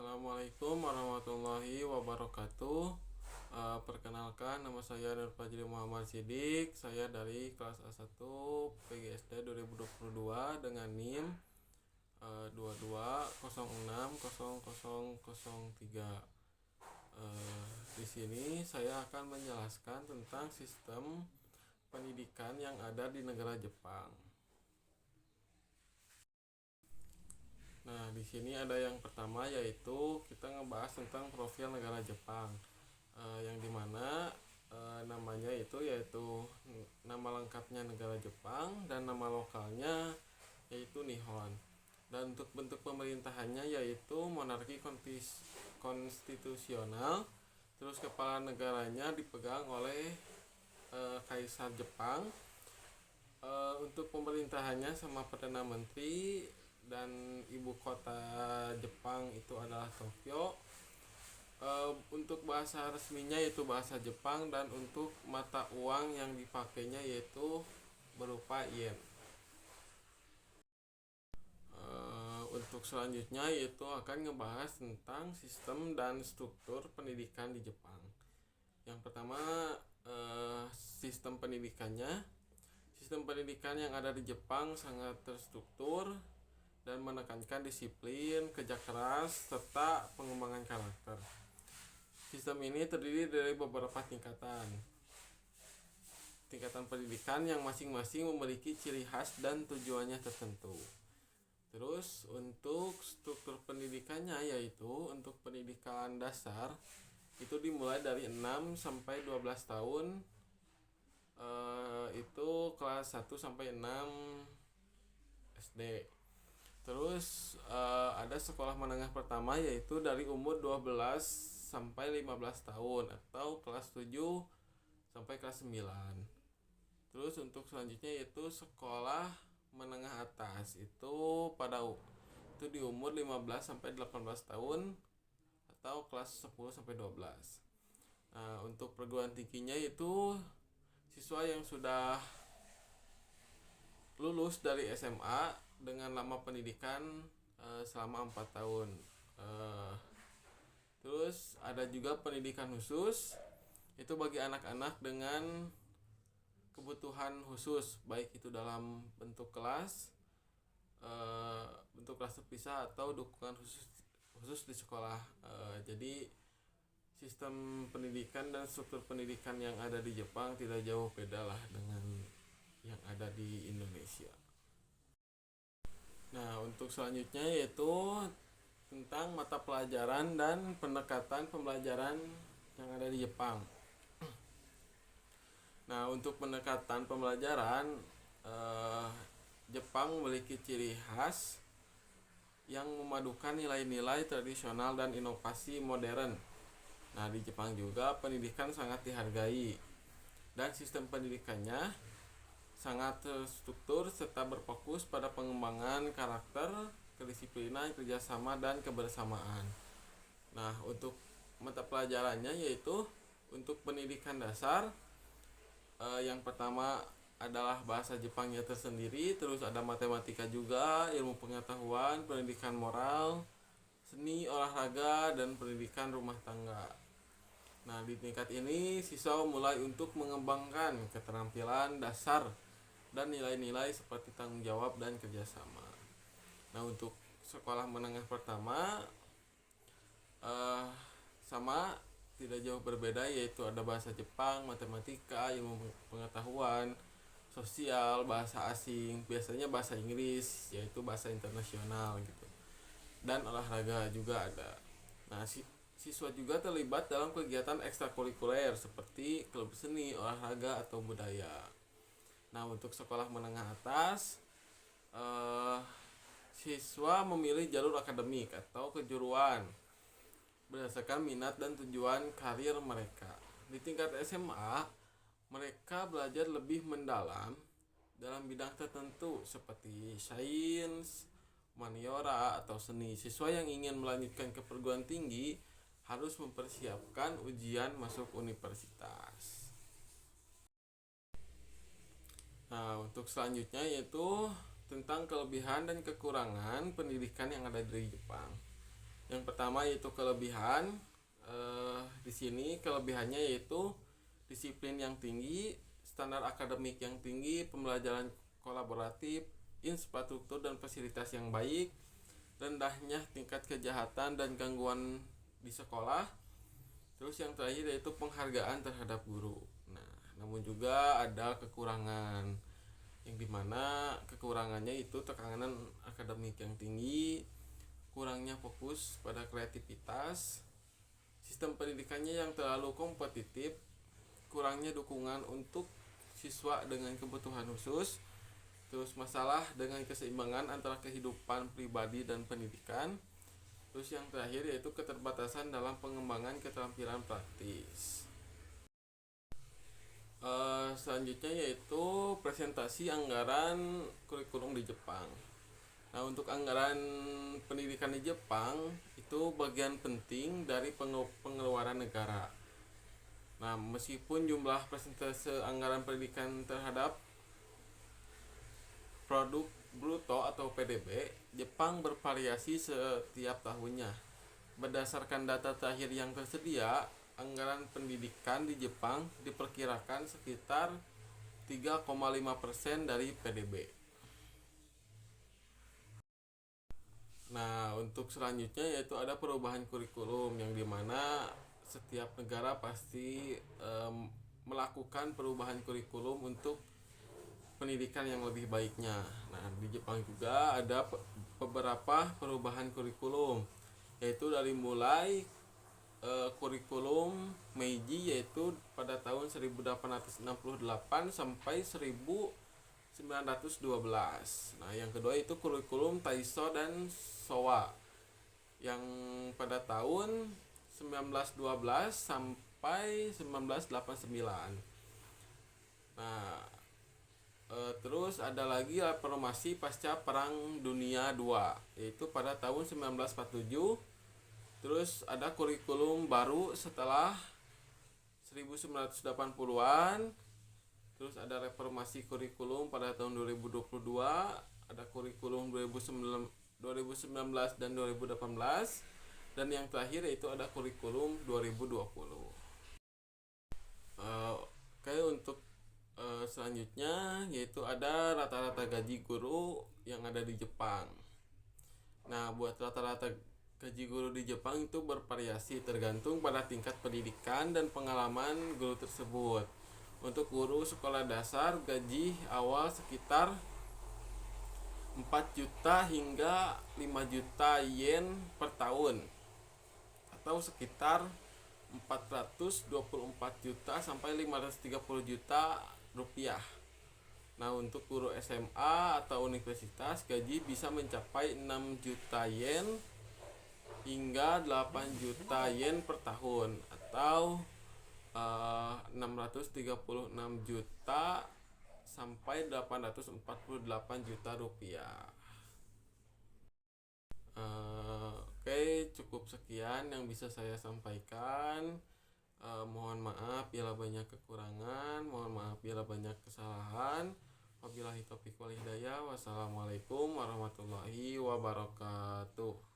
Assalamualaikum warahmatullahi wabarakatuh. Perkenalkan, nama saya Nur Fajri Muhammad Sidik. Saya dari kelas A1 PGSD 2022 dengan NIM 22060003. Di sini saya akan menjelaskan tentang sistem pendidikan yang ada di negara Jepang. Nah, di sini ada yang pertama, yaitu kita ngebahas tentang profil negara Jepang, yang dimana namanya yaitu nama lengkapnya negara Jepang dan nama lokalnya yaitu Nihon. Dan untuk bentuk pemerintahannya yaitu monarki konstitusional. Terus kepala negaranya dipegang oleh Kaisar Jepang. Untuk pemerintahannya sama Perdana Menteri, dan ibu kota Jepang itu adalah Tokyo. Untuk bahasa resminya yaitu bahasa Jepang, dan untuk mata uang yang dipakainya yaitu berupa yen. Untuk selanjutnya yaitu akan ngebahas tentang sistem dan struktur pendidikan di Jepang. Yang pertama, sistem pendidikannya. Sistem pendidikan yang ada di Jepang sangat terstruktur dan menekankan disiplin, kerja keras, serta pengembangan karakter. Sistem ini terdiri dari beberapa tingkatan pendidikan yang masing-masing memiliki ciri khas dan tujuannya tertentu. Terus untuk struktur pendidikannya yaitu untuk pendidikan dasar itu dimulai dari 6 sampai 12 tahun, itu kelas 1 sampai 6 SD. Terus ada sekolah menengah pertama yaitu dari umur 12 sampai 15 tahun atau kelas 7 sampai kelas 9. Terus untuk selanjutnya yaitu sekolah menengah atas itu di umur 15 sampai 18 tahun atau kelas 10 sampai 12. Nah, untuk perguruan tingginya itu siswa yang sudah lulus dari SMA dengan lama pendidikan selama 4 tahun. Terus ada juga pendidikan khusus, itu bagi anak-anak dengan kebutuhan khusus, baik itu dalam bentuk kelas terpisah atau dukungan khusus di sekolah. Jadi sistem pendidikan dan struktur pendidikan yang ada di Jepang tidak jauh beda lah dengan yang ada di Indonesia. Nah, untuk selanjutnya yaitu tentang mata pelajaran dan pendekatan pembelajaran yang ada di Jepang. Nah, untuk pendekatan pembelajaran, Jepang memiliki ciri khas yang memadukan nilai-nilai tradisional dan inovasi modern. Nah, di Jepang juga pendidikan sangat dihargai, dan sistem pendidikannya sangat terstruktur serta berfokus pada pengembangan karakter, kedisiplinan, kerjasama, dan kebersamaan. Nah, untuk mata pelajarannya yaitu untuk pendidikan dasar, yang pertama adalah bahasa Jepangnya tersendiri, terus ada matematika juga, ilmu pengetahuan, pendidikan moral, seni, olahraga, dan pendidikan rumah tangga. Nah, di tingkat ini siswa mulai untuk mengembangkan keterampilan dasar dan nilai-nilai seperti tanggung jawab dan kerjasama. Nah, untuk sekolah menengah pertama sama tidak jauh berbeda, yaitu ada bahasa Jepang, matematika, ilmu pengetahuan, sosial, bahasa asing, biasanya bahasa Inggris, yaitu bahasa internasional gitu. Dan olahraga juga ada. Nah, siswa juga terlibat dalam kegiatan ekstrakurikuler seperti klub seni, olahraga, atau budaya. Nah, untuk sekolah menengah atas, siswa memilih jalur akademik atau kejuruan berdasarkan minat dan tujuan karir mereka. Di tingkat SMA, mereka belajar lebih mendalam dalam bidang tertentu seperti sains, humaniora, atau seni. Siswa yang ingin melanjutkan ke perguruan tinggi harus mempersiapkan ujian masuk universitas. Nah, untuk selanjutnya yaitu tentang kelebihan dan kekurangan pendidikan yang ada di Jepang. Yang pertama yaitu kelebihan. Di sini kelebihannya yaitu disiplin yang tinggi, standar akademik yang tinggi, pembelajaran kolaboratif, infrastruktur dan fasilitas yang baik, rendahnya tingkat kejahatan dan gangguan di sekolah. Terus yang terakhir yaitu penghargaan terhadap guru. Nah, namun juga ada kekurangan, yang dimana kekurangannya itu tekanan akademik yang tinggi, kurangnya fokus pada kreativitas, sistem pendidikannya yang terlalu kompetitif, kurangnya dukungan untuk siswa dengan kebutuhan khusus, terus masalah dengan keseimbangan antara kehidupan pribadi dan pendidikan, terus yang terakhir yaitu keterbatasan dalam pengembangan keterampilan praktis. Selanjutnya yaitu presentasi anggaran kurikulum di Jepang. Nah, untuk anggaran pendidikan di Jepang itu bagian penting dari pengeluaran negara. Nah, meskipun jumlah persentase anggaran pendidikan terhadap produk bruto atau PDB, Jepang bervariasi setiap tahunnya. Berdasarkan data terakhir yang tersedia, anggaran pendidikan di Jepang diperkirakan sekitar 3,5% dari PDB. Nah, untuk selanjutnya yaitu ada perubahan kurikulum, yang dimana setiap negara pasti melakukan perubahan kurikulum untuk pendidikan yang lebih baiknya. Nah, di Jepang juga ada beberapa perubahan kurikulum, yaitu dari mulai kurikulum Meiji yaitu pada tahun 1868 sampai 1912. Nah, yang kedua itu kurikulum Taiso dan Showa yang pada tahun 1912 sampai 1989. Nah, terus ada lagi reformasi pasca Perang Dunia II yaitu pada tahun 1947. Terus ada kurikulum baru setelah 1980-an. Terus ada reformasi kurikulum pada tahun 2022, ada kurikulum 2019 dan 2018, dan yang terakhir yaitu ada kurikulum 2020. Oke, untuk selanjutnya yaitu ada rata-rata gaji guru yang ada di Jepang. Nah, buat rata-rata gaji guru di Jepang itu bervariasi tergantung pada tingkat pendidikan dan pengalaman guru tersebut. Untuk guru sekolah dasar, gaji awal sekitar 4 juta hingga 5 juta yen per tahun, atau sekitar 424 juta sampai 530 juta rupiah. Nah, untuk guru SMA atau universitas, gaji bisa mencapai 6 juta yen hingga 8 juta yen per tahun, atau 636 juta sampai 848 juta rupiah. Oke, cukup sekian yang bisa saya sampaikan. Mohon maaf bila banyak kekurangan, mohon maaf bila banyak kesalahan. Wabillahi taufiq wal hidayah. Wassalamualaikum warahmatullahi wabarakatuh.